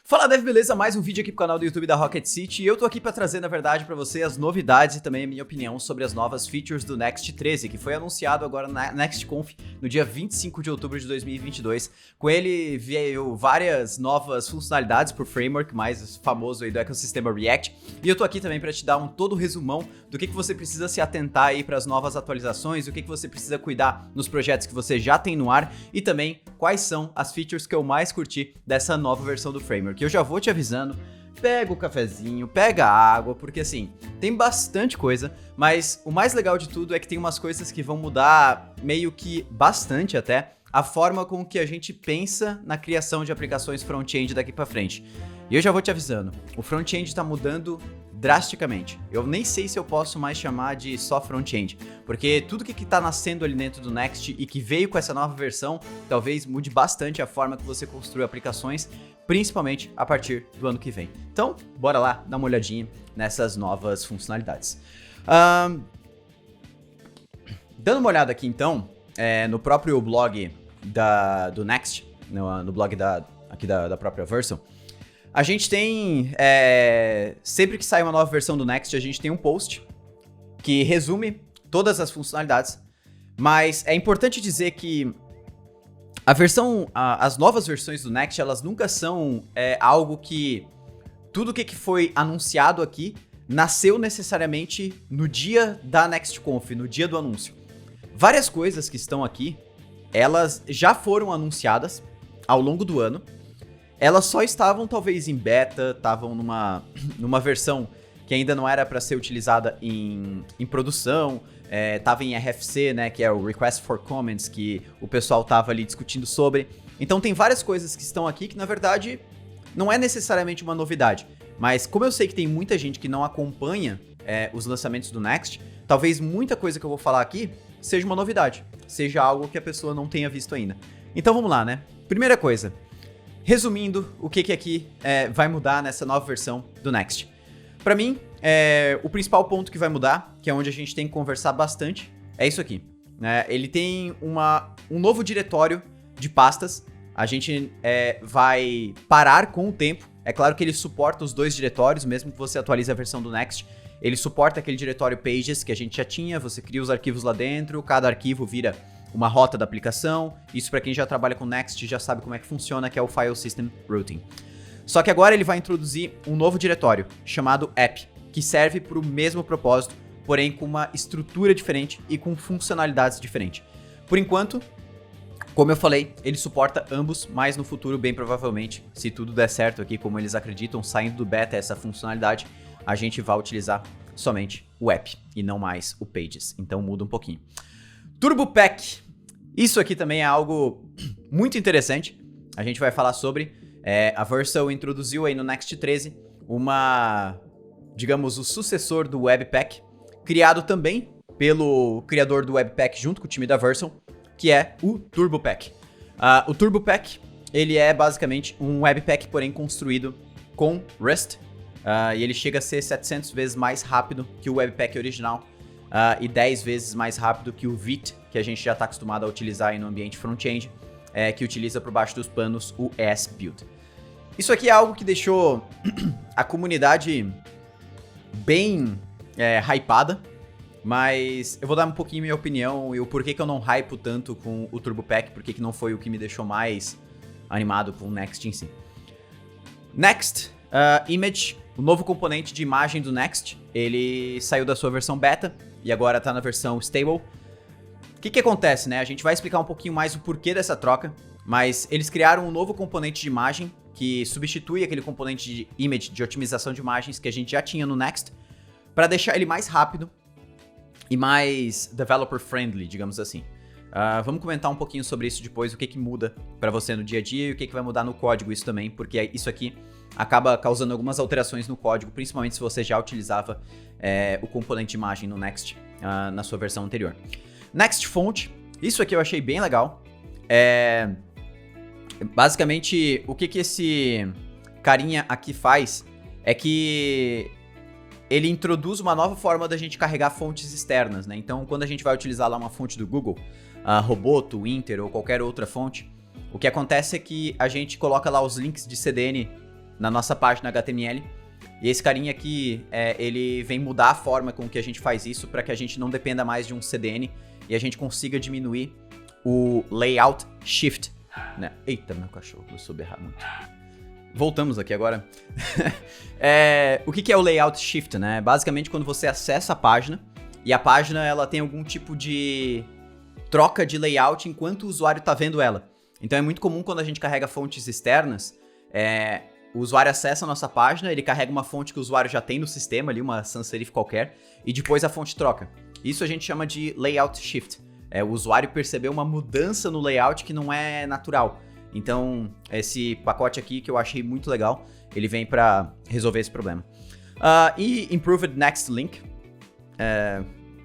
Fala Dev, beleza? Mais um vídeo aqui pro canal do YouTube da Rocket City e eu tô aqui pra trazer, na verdade, pra você as novidades e também a minha opinião sobre as novas features do Next 13, que foi anunciado agora na NextConf no dia 25 de outubro de 2022. Com ele veio várias novas funcionalidades pro framework mais famoso aí do ecossistema React, e eu tô aqui também pra te dar todo o resumão do que você precisa se atentar aí pras novas atualizações, o que você precisa cuidar nos projetos que você já tem no ar e também quais são as features que eu mais curti dessa nova versão do framework. Eu já vou te avisando, pega o cafezinho, pega a água, porque assim, tem bastante coisa, mas o mais legal de tudo é que tem umas coisas que vão mudar meio que bastante até a forma com que a gente pensa na criação de aplicações front-end daqui pra frente. E eu já vou te avisando, o front-end tá mudando drasticamente. Eu nem sei se eu posso mais chamar de só front-end, porque tudo que tá nascendo ali dentro do Next e que veio com essa nova versão, talvez mude bastante a forma que você construi aplicações, principalmente a partir do ano que vem. Então, bora lá dar uma olhadinha nessas novas funcionalidades. Dando uma olhada aqui então, no próprio blog do Next, no blog aqui da própria Vercel, a gente tem, sempre que sai uma nova versão do Next, a gente tem um post que resume todas as funcionalidades, mas é importante dizer que as novas versões do Next, elas nunca são algo que tudo que foi anunciado aqui nasceu necessariamente no dia da NextConf, no dia do anúncio. Várias coisas que estão aqui, elas já foram anunciadas ao longo do ano. Elas só estavam talvez em beta, estavam numa versão que ainda não era para ser utilizada em produção, estava em RFC, né, que é o Request for Comments, que o pessoal estava ali discutindo sobre. Então tem várias coisas que estão aqui que na verdade não é necessariamente uma novidade, mas como eu sei que tem muita gente que não acompanha os lançamentos do Next, talvez muita coisa que eu vou falar aqui seja uma novidade, seja algo que a pessoa não tenha visto ainda. Então vamos lá, né? Primeira coisa. Resumindo, o que aqui vai mudar nessa nova versão do Next. Para mim, o principal ponto que vai mudar, que é onde a gente tem que conversar bastante, é isso aqui. Ele tem um novo diretório de pastas. A gente vai parar com o tempo. É claro que ele suporta os dois diretórios, mesmo que você atualize a versão do Next. Ele suporta aquele diretório Pages que a gente já tinha, você cria os arquivos lá dentro, cada arquivo vira uma rota da aplicação. Isso para quem já trabalha com Next já sabe como é que funciona, que é o File System Routing. Só que agora ele vai introduzir um novo diretório chamado App, que serve para o mesmo propósito, porém com uma estrutura diferente e com funcionalidades diferentes. Por enquanto, como eu falei, ele suporta ambos, mas no futuro, bem provavelmente, se tudo der certo aqui, como eles acreditam, saindo do beta essa funcionalidade, a gente vai utilizar somente o App e não mais o Pages. Então muda um pouquinho. Turbo Pack. Isso aqui também é algo muito interessante. A gente vai falar sobre. A Vercel introduziu aí no Next 13 digamos, o sucessor do Webpack, criado também pelo criador do Webpack junto com o time da Vercel, que é o Turbo Pack. O Turbo Pack, ele é basicamente um Webpack, porém construído com Rust, e ele chega a ser 700 vezes mais rápido que o Webpack original. E 10 vezes mais rápido que o Vite, que a gente já está acostumado a utilizar aí no ambiente front-end, que utiliza por baixo dos panos o ES-Build. Isso aqui é algo que deixou a comunidade bem hypada, mas eu vou dar um pouquinho minha opinião e o porquê que eu não hypo tanto com o Turbo Pack, porquê que não foi o que me deixou mais animado com o Next em si. Next Image, o novo componente de imagem do Next, ele saiu da sua versão beta e agora está na versão stable. O que acontece, né? A gente vai explicar um pouquinho mais o porquê dessa troca, mas eles criaram um novo componente de imagem que substitui aquele componente de image, de otimização de imagens que a gente já tinha no Next, para deixar ele mais rápido e mais developer friendly, digamos assim. Vamos comentar um pouquinho sobre isso depois, o que muda para você no dia a dia e o que vai mudar no código isso também, porque isso aqui acaba causando algumas alterações no código, principalmente se você já utilizava o componente de imagem no Next na sua versão anterior. Next Font, isso aqui eu achei bem legal. Basicamente, o que esse carinha aqui faz é que ele introduz uma nova forma da gente carregar fontes externas, né? Então, quando a gente vai utilizar lá uma fonte do Google, Roboto, Inter ou qualquer outra fonte, o que acontece é que a gente coloca lá os links de CDN na nossa página HTML. E esse carinha aqui, ele vem mudar a forma com que a gente faz isso para que a gente não dependa mais de um CDN e a gente consiga diminuir o layout shift, né? Eita, meu cachorro, eu soube errar muito. Voltamos aqui agora. O que é o layout shift, né? Basicamente quando você acessa a página e a página ela tem algum tipo de troca de layout enquanto o usuário está vendo ela. Então é muito comum quando a gente carrega fontes externas, o usuário acessa a nossa página, ele carrega uma fonte que o usuário já tem no sistema ali, uma sans serif qualquer, e depois a fonte troca. Isso a gente chama de layout shift. O usuário percebeu uma mudança no layout que não é natural. Então, esse pacote aqui que eu achei muito legal, ele vem para resolver esse problema. E Improved Next Link.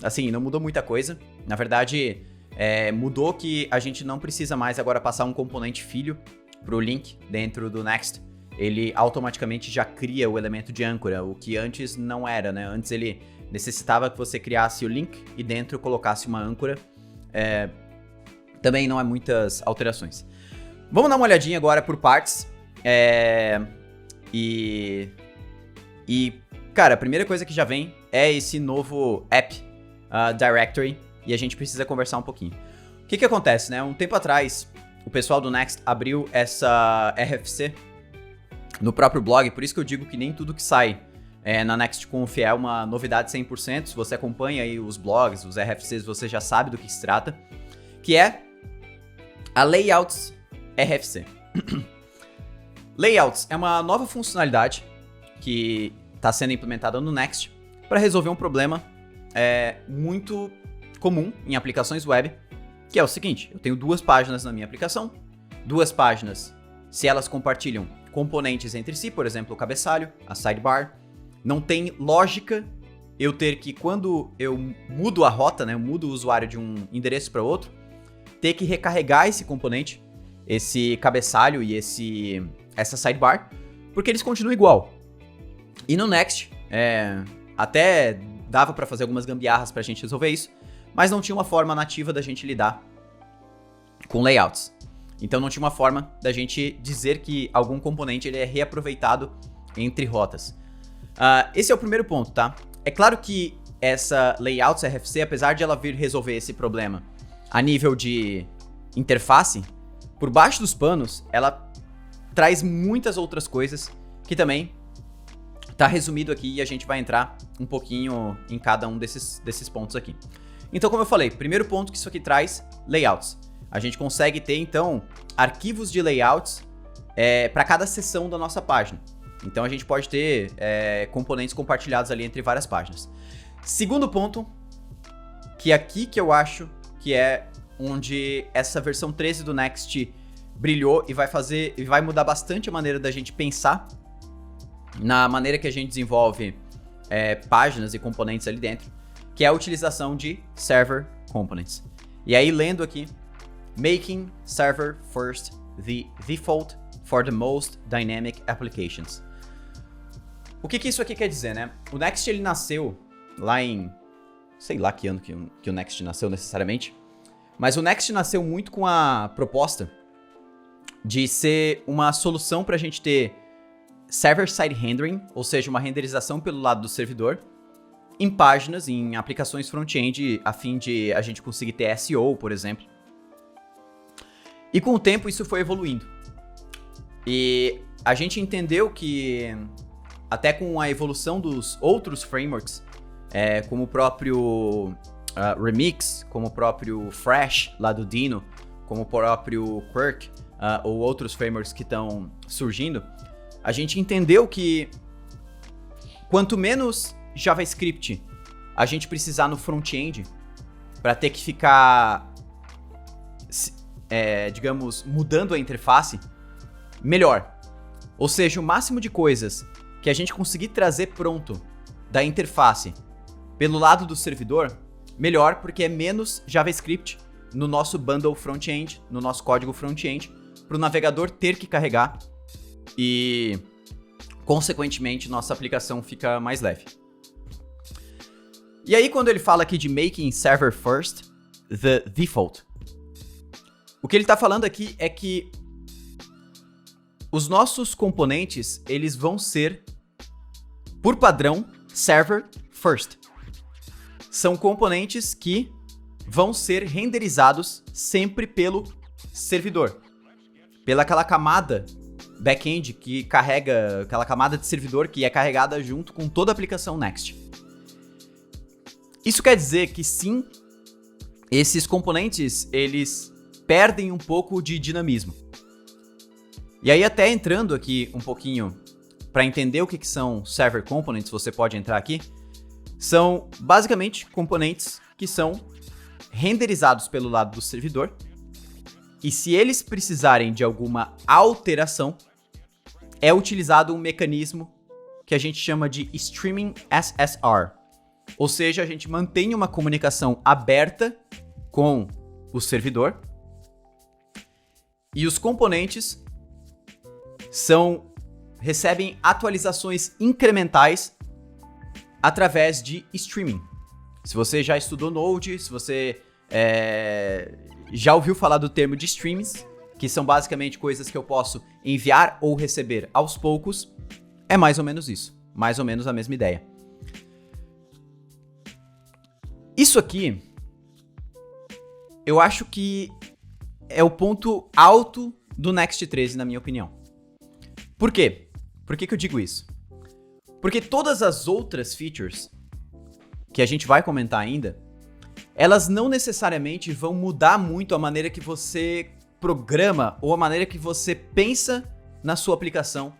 Assim, não mudou muita coisa. Na verdade, mudou que a gente não precisa mais agora passar um componente filho para o link dentro do Next. Ele automaticamente já cria o elemento de âncora, o que antes não era, né? Antes ele necessitava que você criasse o link e dentro colocasse uma âncora. Também não há muitas alterações. Vamos dar uma olhadinha agora por partes. Cara, a primeira coisa que já vem é esse novo app directory e a gente precisa conversar um pouquinho. O que acontece, né? Um tempo atrás, o pessoal do Next abriu essa RFC no próprio blog, por isso que eu digo que nem tudo que sai na NextConf é uma novidade 100%. Se você acompanha aí os blogs, os RFCs, você já sabe do que se trata, que é a Layouts RFC. Layouts é uma nova funcionalidade que está sendo implementada no Next para resolver um problema muito comum em aplicações web, que é o seguinte: eu tenho duas páginas na minha aplicação, duas páginas, se elas compartilham componentes entre si, por exemplo, o cabeçalho, a sidebar, não tem lógica eu ter que, quando eu mudo a rota, né, eu mudo o usuário de um endereço para outro, ter que recarregar esse componente, esse cabeçalho e essa sidebar, porque eles continuam igual. E no Next, até dava para fazer algumas gambiarras para a gente resolver isso, mas não tinha uma forma nativa da gente lidar com layouts. Então não tinha uma forma da gente dizer que algum componente ele é reaproveitado entre rotas. Esse é o primeiro ponto, tá? É claro que essa Layouts RFC, apesar de ela vir resolver esse problema a nível de interface, por baixo dos panos, ela traz muitas outras coisas que também tá resumido aqui e a gente vai entrar um pouquinho em cada um desses pontos aqui. Então, como eu falei, primeiro ponto que isso aqui traz, layouts. A gente consegue ter, então, arquivos de layouts para cada seção da nossa página. Então, a gente pode ter componentes compartilhados ali entre várias páginas. Segundo ponto, que aqui que eu acho que é onde essa versão 13 do Next brilhou e vai mudar bastante a maneira da gente pensar na maneira que a gente desenvolve páginas e componentes ali dentro, que é a utilização de Server Components. E aí, lendo aqui, Making Server First the default for the most dynamic applications. O que isso aqui quer dizer, né? O Next, ele nasceu lá em... sei lá que ano que o Next nasceu necessariamente, mas o Next nasceu muito com a proposta de ser uma solução para a gente ter server-side rendering, ou seja, uma renderização pelo lado do servidor, em páginas, em aplicações front-end, a fim de a gente conseguir ter SEO, por exemplo. E com o tempo isso foi evoluindo. E a gente entendeu que, até com a evolução dos outros frameworks, como o próprio Remix, como o próprio Fresh, lá do Dino, como o próprio Quirk, ou outros frameworks que estão surgindo, a gente entendeu que quanto menos JavaScript a gente precisar no front-end para ter que ficar, digamos, mudando a interface, melhor. Ou seja, o máximo de coisas que a gente conseguir trazer pronto da interface pelo lado do servidor, melhor, porque é menos JavaScript no nosso bundle front-end, no nosso código front-end, para o navegador ter que carregar e, consequentemente, nossa aplicação fica mais leve. E aí, quando ele fala aqui de Making Server First the default, o que ele está falando aqui é que os nossos componentes, eles vão ser, por padrão, server first. São componentes que vão ser renderizados sempre pelo servidor. Pela aquela camada back-end que carrega, aquela camada de servidor que é carregada junto com toda a aplicação Next. Isso quer dizer que sim, esses componentes, eles perdem um pouco de dinamismo. E aí até entrando aqui um pouquinho para entender o que são server components, você pode entrar aqui. São basicamente componentes que são renderizados pelo lado do servidor. E se eles precisarem de alguma alteração, é utilizado um mecanismo que a gente chama de Streaming SSR. Ou seja, a gente mantém uma comunicação aberta com o servidor. E os componentes recebem atualizações incrementais através de streaming. Se você já estudou Node, se você já ouviu falar do termo de streams, que são basicamente coisas que eu posso enviar ou receber aos poucos, é mais ou menos isso. Mais ou menos a mesma ideia. Isso aqui, eu acho que é o ponto alto do Next 13, na minha opinião. Por quê? Por que eu digo isso? Porque todas as outras features que a gente vai comentar ainda, elas não necessariamente vão mudar muito a maneira que você programa ou a maneira que você pensa na sua aplicação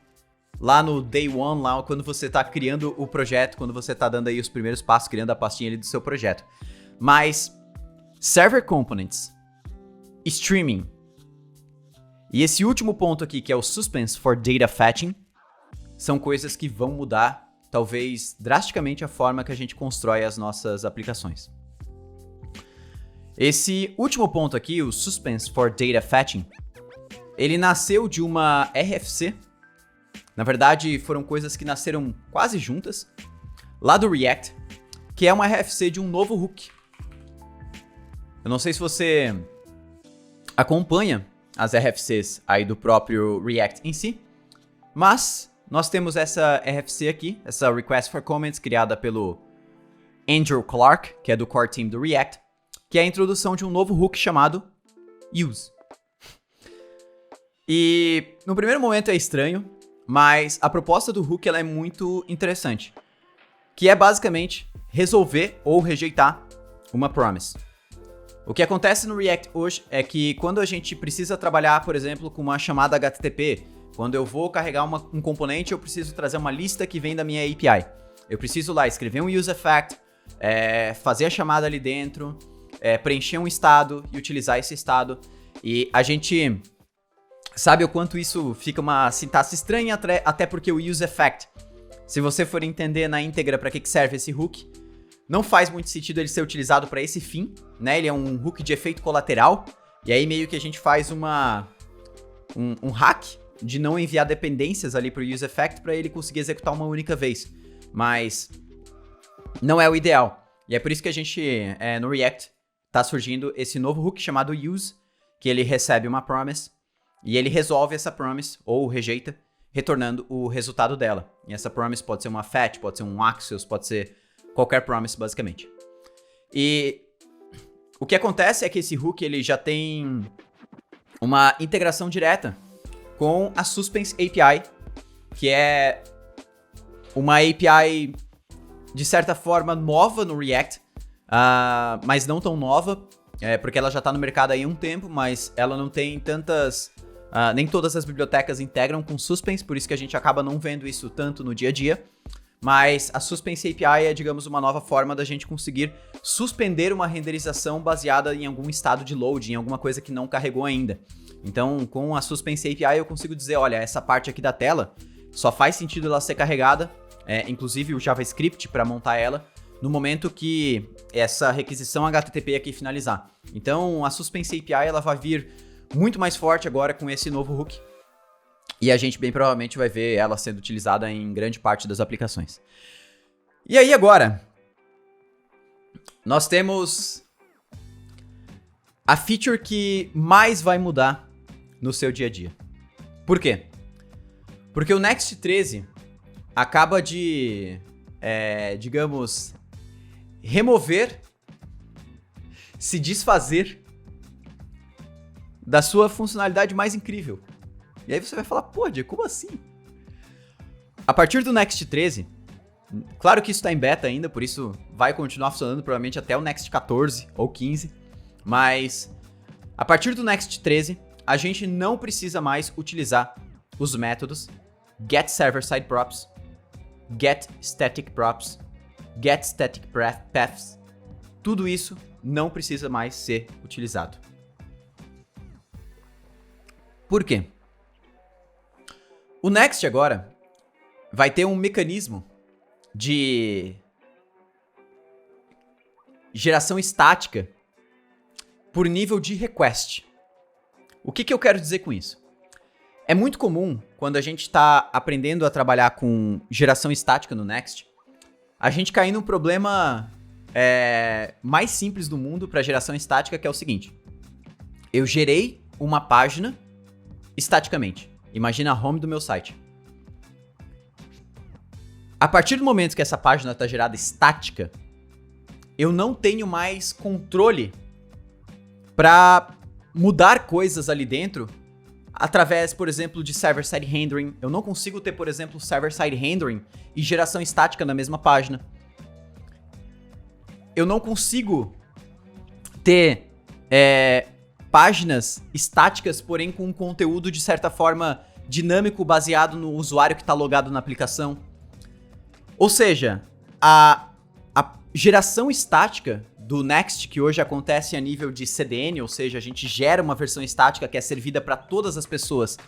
lá no day one, lá quando você está criando o projeto, quando você está dando aí os primeiros passos, criando a pastinha ali do seu projeto. Mas server components, streaming e esse último ponto aqui, que é o suspense for data fetching, são coisas que vão mudar, talvez, drasticamente a forma que a gente constrói as nossas aplicações. Esse último ponto aqui, o suspense for data fetching, ele nasceu de uma RFC. Na verdade, foram coisas que nasceram quase juntas, lá do React, que é uma RFC de um novo hook. Eu não sei se você acompanha as RFCs aí do próprio React em si, mas nós temos essa RFC aqui, essa Request for Comments, criada pelo Andrew Clark, que é do core team do React, que é a introdução de um novo hook chamado Use. E no primeiro momento é estranho, mas a proposta do hook ela é muito interessante, que é basicamente resolver ou rejeitar uma promise. O que acontece no React hoje é que quando a gente precisa trabalhar, por exemplo, com uma chamada HTTP, quando eu vou carregar um componente, eu preciso trazer uma lista que vem da minha API. Eu preciso lá escrever um useEffect, fazer a chamada ali dentro, preencher um estado e utilizar esse estado. E a gente sabe o quanto isso fica uma sintaxe estranha, até porque o useEffect, se você for entender na íntegra para que serve esse hook, não faz muito sentido ele ser utilizado para esse fim, né? Ele é um hook de efeito colateral, e aí meio que a gente faz um hack de não enviar dependências ali para o useEffect para ele conseguir executar uma única vez. Mas não é o ideal. E é por isso que a gente, no React, tá surgindo esse novo hook chamado Use, que ele recebe uma promise, e ele resolve essa promise, ou rejeita, retornando o resultado dela. E essa promise pode ser uma fetch, pode ser um Axios, pode ser qualquer promise, basicamente. E o que acontece é que esse hook ele já tem uma integração direta com a Suspense API, que é uma API, de certa forma, nova no React, mas não tão nova, porque ela já está no mercado aí há um tempo, mas ela não tem tantas... nem todas as bibliotecas integram com Suspense, por isso que a gente acaba não vendo isso tanto no dia a dia. Mas a Suspense API é, digamos, uma nova forma da gente conseguir suspender uma renderização baseada em algum estado de load, em alguma coisa que não carregou ainda. Então, com a Suspense API eu consigo dizer, olha, essa parte aqui da tela só faz sentido ela ser carregada, inclusive o JavaScript para montar ela, no momento que essa requisição HTTP aqui finalizar. Então, a Suspense API ela vai vir muito mais forte agora com esse novo hook. E a gente bem provavelmente vai ver ela sendo utilizada em grande parte das aplicações. E aí agora, nós temos a feature que mais vai mudar no seu dia a dia. Por quê? Porque o Next 13 acaba de, digamos, remover, se desfazer da sua funcionalidade mais incrível. E aí você vai falar, pô, Diego, como assim? A partir do Next 13, claro que isso está em beta ainda, por isso vai continuar funcionando provavelmente até o Next 14 ou 15, mas a partir do Next 13, a gente não precisa mais utilizar os métodos get server side props, get static props, get static paths. Tudo isso não precisa mais ser utilizado. Por quê? O Next agora vai ter um mecanismo de geração estática por nível de request. O que eu quero dizer com isso? É muito comum, quando a gente está aprendendo a trabalhar com geração estática no Next, a gente cair num problema mais simples do mundo para geração estática, que é o seguinte. Eu gerei uma página estaticamente. Imagina a home do meu site. A partir do momento que essa página está gerada estática, eu não tenho mais controle para mudar coisas ali dentro através, por exemplo, de server-side rendering. Eu não consigo ter, por exemplo, server-side rendering e geração estática na mesma página. Eu não consigo ter páginas estáticas, porém com um conteúdo de certa forma dinâmico baseado no usuário que está logado na aplicação. Ou seja, a geração estática do Next, que hoje acontece a nível de CDN, ou seja, a gente gera uma versão estática que é servida para todas as pessoas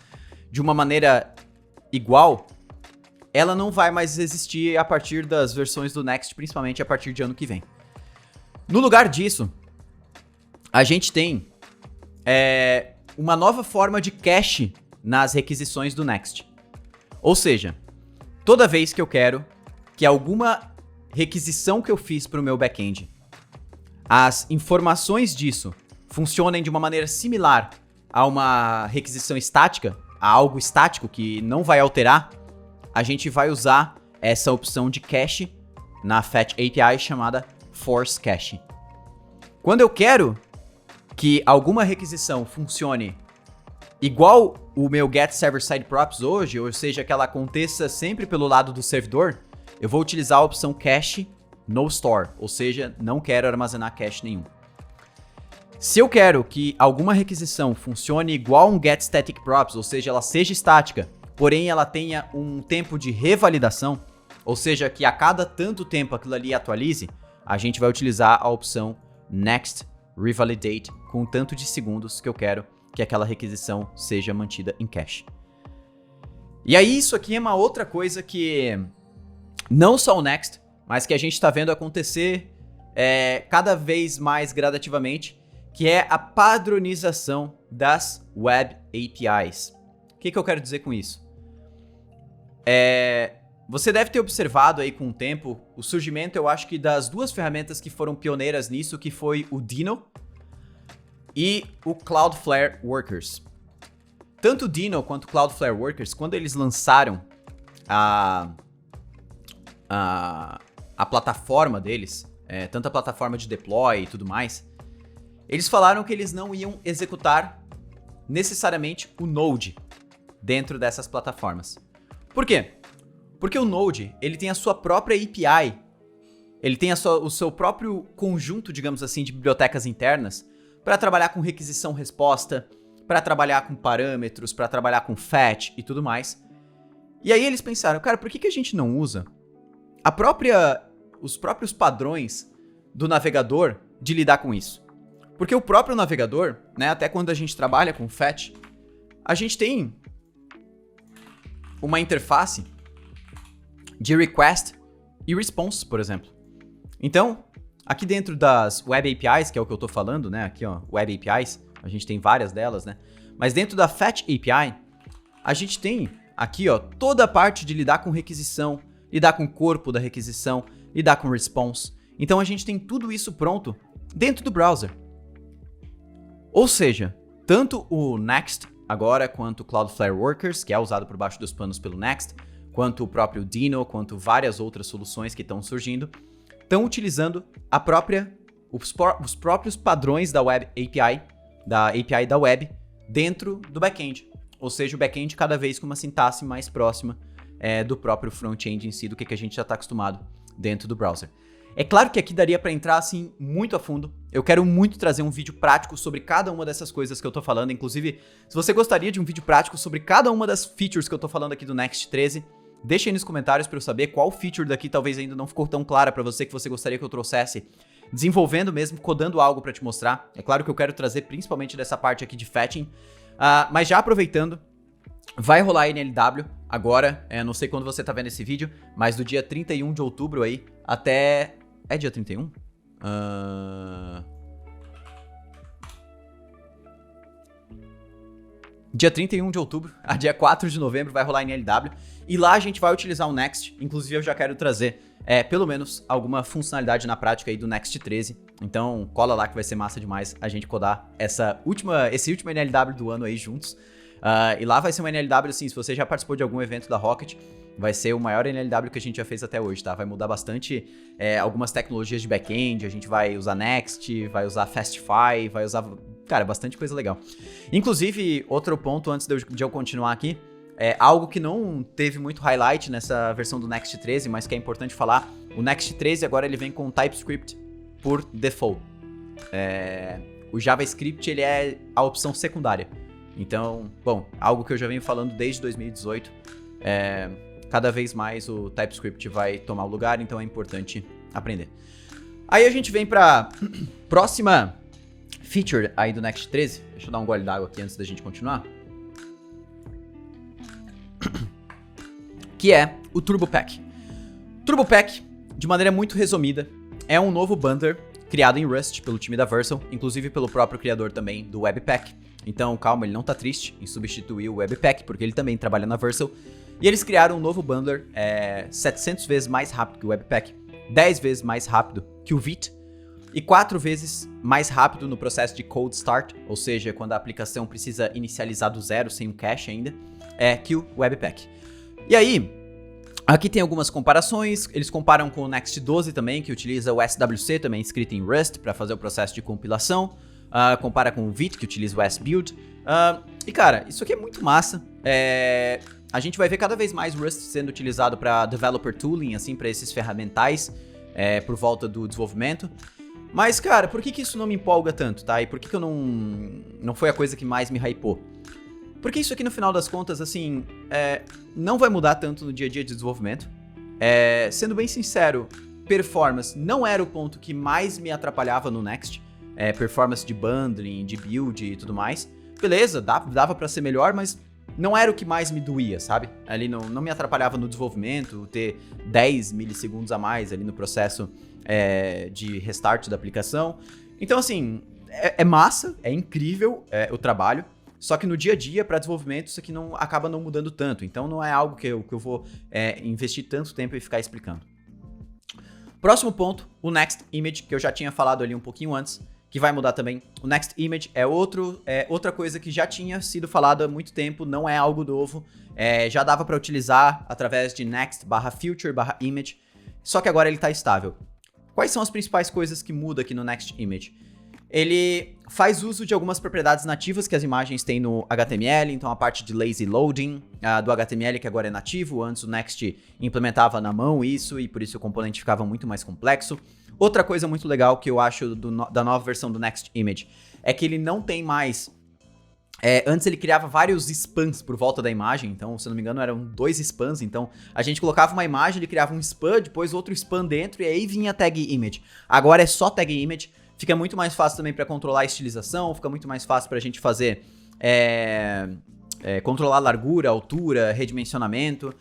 de uma maneira igual, ela não vai mais existir a partir das versões do Next, principalmente a partir de ano que vem. No lugar disso, a gente tem uma nova forma de cache nas requisições do Next. Ou seja, toda vez que eu quero que alguma requisição que eu fiz para o meu back-end, as informações disso funcionem de uma maneira similar a uma requisição estática, a algo estático que não vai alterar, a gente vai usar essa opção de cache na Fetch API chamada Force Cache. Quando eu quero que alguma requisição funcione igual o meu get server side props hoje, ou seja, que ela aconteça sempre pelo lado do servidor, eu vou utilizar a opção cache no store, ou seja, não quero armazenar cache nenhum. Se eu quero que alguma requisição funcione igual um get static props, ou seja, ela seja estática, porém ela tenha um tempo de revalidação, ou seja, que a cada tanto tempo aquilo ali atualize, a gente vai utilizar a opção next revalidate com o tanto de segundos que eu quero que aquela requisição seja mantida em cache. E aí isso aqui é uma outra coisa que não só o Next, mas que a gente está vendo acontecer cada vez mais gradativamente, que é a padronização das Web APIs. O que eu quero dizer com isso? Você deve ter observado aí com o tempo o surgimento, eu acho que das duas ferramentas que foram pioneiras nisso, que foi o Dino e o Cloudflare Workers. Tanto o Dino quanto o Cloudflare Workers, quando eles lançaram a plataforma deles, tanto a plataforma de deploy e tudo mais, eles falaram que eles não iam executar necessariamente o Node dentro dessas plataformas. Por quê? Porque o Node, ele tem a sua própria API, ele tem o seu próprio conjunto, digamos assim, de bibliotecas internas para trabalhar com requisição-resposta, para trabalhar com parâmetros, para trabalhar com fetch e tudo mais. E aí eles pensaram, cara, por que a gente não usa os próprios padrões do navegador de lidar com isso? Porque o próprio navegador, né, até quando a gente trabalha com fetch, a gente tem uma interface de request e response, por exemplo. Então, aqui dentro das Web APIs, que é o que eu tô falando, né, aqui ó, Web APIs, a gente tem várias delas, né, mas dentro da Fetch API, a gente tem aqui ó, toda a parte de lidar com requisição, lidar com o corpo da requisição, lidar com response. Então a gente tem tudo isso pronto dentro do browser. Ou seja, tanto o Next agora, quanto o Cloudflare Workers, que é usado por baixo dos panos pelo Next, quanto o próprio Dino, quanto várias outras soluções que estão surgindo, estão utilizando os próprios padrões da Web API da web dentro do back-end. Ou seja, o back-end cada vez com uma sintaxe mais próxima do próprio front-end em si, do que a gente já está acostumado dentro do browser. É claro que aqui daria para entrar assim muito a fundo. Eu quero muito trazer um vídeo prático sobre cada uma dessas coisas que eu tô falando. Inclusive, se você gostaria de um vídeo prático sobre cada uma das features que eu tô falando aqui do Next 13, deixa aí nos comentários para eu saber qual feature daqui talvez ainda não ficou tão clara para você que você gostaria que eu trouxesse, desenvolvendo mesmo, codando algo para te mostrar. É claro que eu quero trazer principalmente dessa parte aqui de fetching, mas já aproveitando, vai rolar NLW agora, não sei quando você tá vendo esse vídeo, mas do dia 31 de outubro aí até... É dia 31? Dia 31 de outubro a dia 4 de novembro vai rolar NLW. E lá a gente vai utilizar o Next. Inclusive eu já quero trazer pelo menos alguma funcionalidade na prática aí do Next 13. Então cola lá que vai ser massa demais a gente codar esse último NLW do ano aí juntos. E lá vai ser uma NLW, assim, se você já participou de algum evento da Rocket, vai ser o maior NLW que a gente já fez até hoje, tá? Vai mudar bastante algumas tecnologias de back-end, a gente vai usar Next, vai usar Fastify, vai usar, cara, bastante coisa legal. Inclusive, outro ponto antes de eu continuar aqui, algo que não teve muito highlight nessa versão do Next 13, mas que é importante falar, o Next 13 agora ele vem com TypeScript por default. O JavaScript ele é a opção secundária. Então, bom, algo que eu já venho falando desde 2018, cada vez mais o TypeScript vai tomar o lugar, então é importante aprender. Aí a gente vem para próxima feature aí do Next 13, deixa eu dar um gole d'água aqui antes da gente continuar, que é o TurboPack. TurboPack, de maneira muito resumida, é um novo bundler criado em Rust pelo time da Vercel, inclusive pelo próprio criador também do Webpack. Então, calma, ele não tá triste em substituir o Webpack, porque ele também trabalha na Vercel. E eles criaram um novo bundler 700 vezes mais rápido que o Webpack, 10 vezes mais rápido que o Vite e 4 vezes mais rápido no processo de cold start, ou seja, quando a aplicação precisa inicializar do zero, sem um cache ainda, que o Webpack. E aí, aqui tem algumas comparações, eles comparam com o Next 12 também, que utiliza o SWC, também escrito em Rust, para fazer o processo de compilação. Compara com o Vite, que utiliza o S-Build. E cara, isso aqui é muito massa. A gente vai ver cada vez mais Rust sendo utilizado para developer tooling, assim, para esses ferramentais, por volta do desenvolvimento. Mas, cara, por que isso não me empolga tanto, tá? E por que eu não foi a coisa que mais me hypou? Porque isso aqui, no final das contas, assim, não vai mudar tanto no dia a dia de desenvolvimento. Sendo bem sincero, performance não era o ponto que mais me atrapalhava no Next. Performance de bundling, de build e tudo mais. Beleza, dava pra ser melhor, mas não era o que mais me doía, sabe? Ali não me atrapalhava no desenvolvimento, ter 10 milissegundos a mais ali no processo de restart da aplicação. Então, assim, é massa, é incrível o trabalho, só que no dia a dia, para desenvolvimento, isso aqui acaba não mudando tanto. Então, não é algo que eu vou investir tanto tempo e ficar explicando. Próximo ponto, o Next Image, que eu já tinha falado ali um pouquinho antes, que vai mudar também. O Next Image é outra coisa que já tinha sido falada há muito tempo, não é algo novo, já dava para utilizar através de next/future/image, só que agora ele está estável. Quais são as principais coisas que muda aqui no Next Image? Ele faz uso de algumas propriedades nativas que as imagens têm no HTML, então a parte de lazy loading do HTML que agora é nativo, antes o Next implementava na mão isso e por isso o componente ficava muito mais complexo. Outra coisa muito legal que eu acho da nova versão do Next Image é que ele não tem mais... antes ele criava vários spans por volta da imagem, então, se eu não me engano, eram 2 spans, então a gente colocava uma imagem, ele criava um span, depois outro span dentro e aí vinha a tag image. Agora é só tag image, fica muito mais fácil também para controlar a estilização, fica muito mais fácil para a gente fazer... controlar largura, altura, redimensionamento.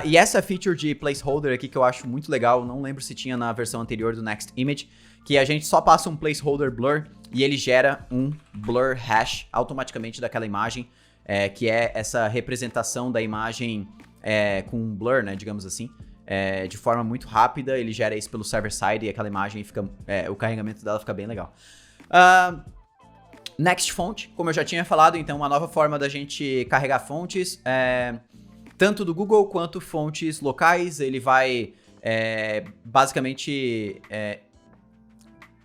E essa feature de placeholder aqui que eu acho muito legal, não lembro se tinha na versão anterior do Next Image, que a gente só passa um placeholder blur e ele gera um blur hash automaticamente daquela imagem, que é essa representação da imagem com blur, né, digamos assim, de forma muito rápida, ele gera isso pelo server-side e aquela imagem fica, o carregamento dela fica bem legal. Next Font, como eu já tinha falado, então uma nova forma da gente carregar fontes, tanto do Google quanto fontes locais. Ele vai basicamente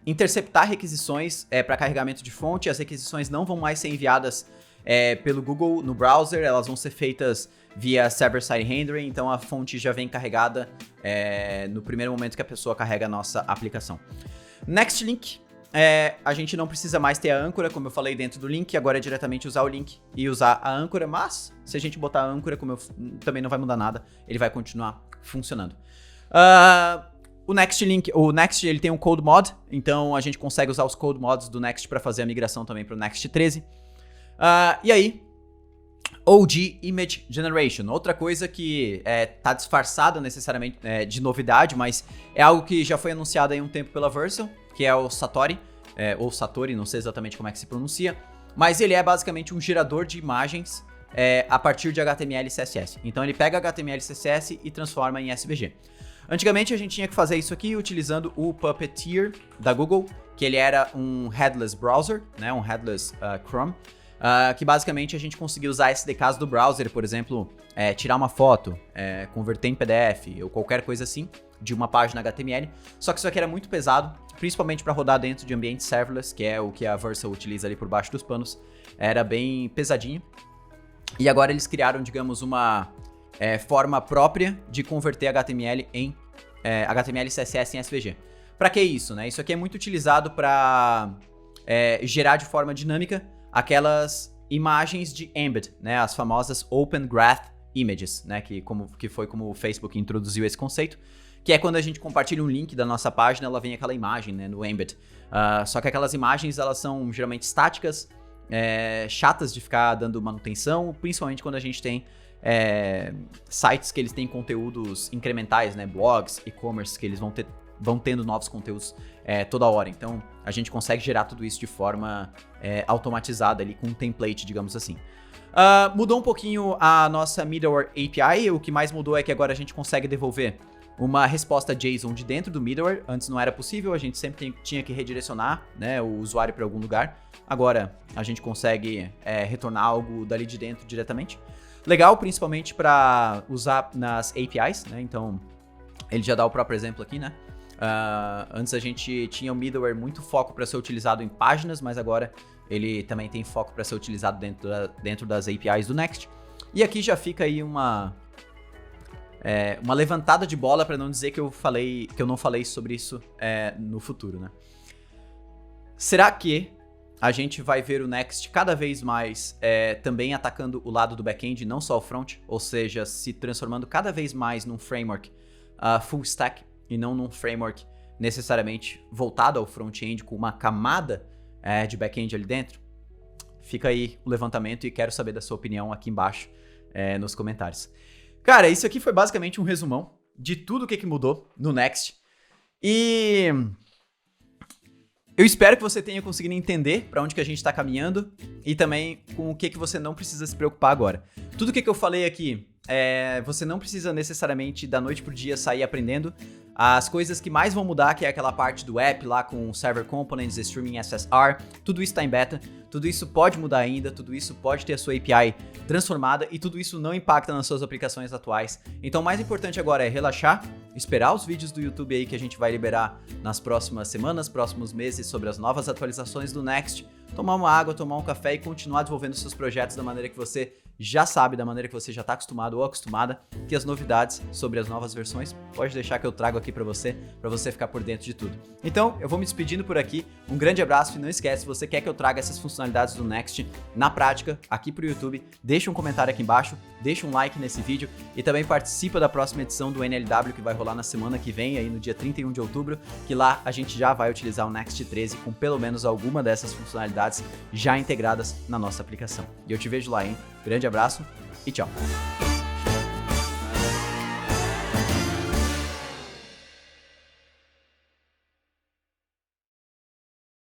interceptar requisições para carregamento de fonte. As requisições não vão mais ser enviadas pelo Google no browser, elas vão ser feitas via server-side rendering, então a fonte já vem carregada no primeiro momento que a pessoa carrega a nossa aplicação. Next Link, a gente não precisa mais ter a âncora, como eu falei dentro do link, agora é diretamente usar o link e usar a âncora, mas se a gente botar a âncora, também não vai mudar nada, ele vai continuar funcionando. O Next Link, o Next ele tem um Code Mod, então a gente consegue usar os Code Mods do Next para fazer a migração também para o Next 13. E aí, OG Image Generation, outra coisa que tá disfarçada necessariamente de novidade, mas é algo que já foi anunciado aí um tempo pela Vercel, que é o Satori, ou Satori, não sei exatamente como é que se pronuncia, mas ele é basicamente um gerador de imagens a partir de HTML e CSS. Então ele pega HTML e CSS e transforma em SVG. Antigamente a gente tinha que fazer isso aqui utilizando o Puppeteer da Google, que ele era um headless browser, né, um headless Chrome, que basicamente a gente conseguia usar SDKs do browser, por exemplo, tirar uma foto, converter em PDF ou qualquer coisa assim de uma página HTML. Só que isso aqui era muito pesado, principalmente para rodar dentro de ambiente serverless, que é o que a Vercel utiliza ali por baixo dos panos. Era bem pesadinho. E agora eles criaram, digamos, uma forma própria de converter HTML em HTML e CSS em SVG. Para que isso, né? Isso aqui é muito utilizado para gerar de forma dinâmica aquelas imagens de embed, né? As famosas Open Graph Images, né? Que foi como o Facebook introduziu esse conceito, que é quando a gente compartilha um link da nossa página, ela vem aquela imagem, né, no embed. Só que aquelas imagens, elas são geralmente estáticas, chatas de ficar dando manutenção, principalmente quando a gente tem sites que eles têm conteúdos incrementais, né, blogs, e-commerce, que eles vão tendo novos conteúdos toda hora. Então, a gente consegue gerar tudo isso de forma automatizada ali, com um template, digamos assim. Mudou um pouquinho a nossa middleware API. O que mais mudou é que agora a gente consegue devolver uma resposta JSON de dentro do middleware. Antes não era possível, a gente sempre tinha que redirecionar, né, o usuário para algum lugar. Agora a gente consegue retornar algo dali de dentro diretamente. Legal, principalmente para usar nas APIs, né? Então ele já dá o próprio exemplo aqui, né? Antes a gente tinha o middleware muito foco para ser utilizado em páginas, mas agora ele também tem foco para ser utilizado dentro das APIs do Next. E aqui já fica aí uma levantada de bola para não dizer que eu não falei sobre isso no futuro, né? Será que a gente vai ver o Next cada vez mais também atacando o lado do back-end, não só o front, ou seja, se transformando cada vez mais num framework full stack e não num framework necessariamente voltado ao front-end com uma camada de back-end ali dentro? Fica aí o levantamento e quero saber da sua opinião aqui embaixo nos comentários. Cara, isso aqui foi basicamente um resumão de tudo o que mudou no Next. E eu espero que você tenha conseguido entender para onde que a gente está caminhando e também com o que você não precisa se preocupar agora. Tudo o que eu falei aqui, você não precisa necessariamente da noite pro dia sair aprendendo. As coisas que mais vão mudar, que é aquela parte do app lá com Server Components, Streaming SSR, tudo isso está em beta, tudo isso pode mudar ainda, tudo isso pode ter a sua API transformada e tudo isso não impacta nas suas aplicações atuais. Então o mais importante agora é relaxar, esperar os vídeos do YouTube aí que a gente vai liberar nas próximas semanas, próximos meses sobre as novas atualizações do Next, tomar uma água, tomar um café e continuar desenvolvendo seus projetos da maneira que você já sabe, da maneira que você já está acostumado ou acostumada, que as novidades sobre as novas versões pode deixar que eu trago aqui para você ficar por dentro de tudo. Então, eu vou me despedindo por aqui, um grande abraço e não esquece, se você quer que eu traga essas funcionalidades do Next na prática aqui pro YouTube, deixa um comentário aqui embaixo, deixa um like nesse vídeo e também participa da próxima edição do NLW que vai rolar na semana que vem, aí no dia 31 de outubro, que lá a gente já vai utilizar o Next 13 com pelo menos alguma dessas funcionalidades já integradas na nossa aplicação. E eu te vejo lá, hein? Grande abraço e tchau!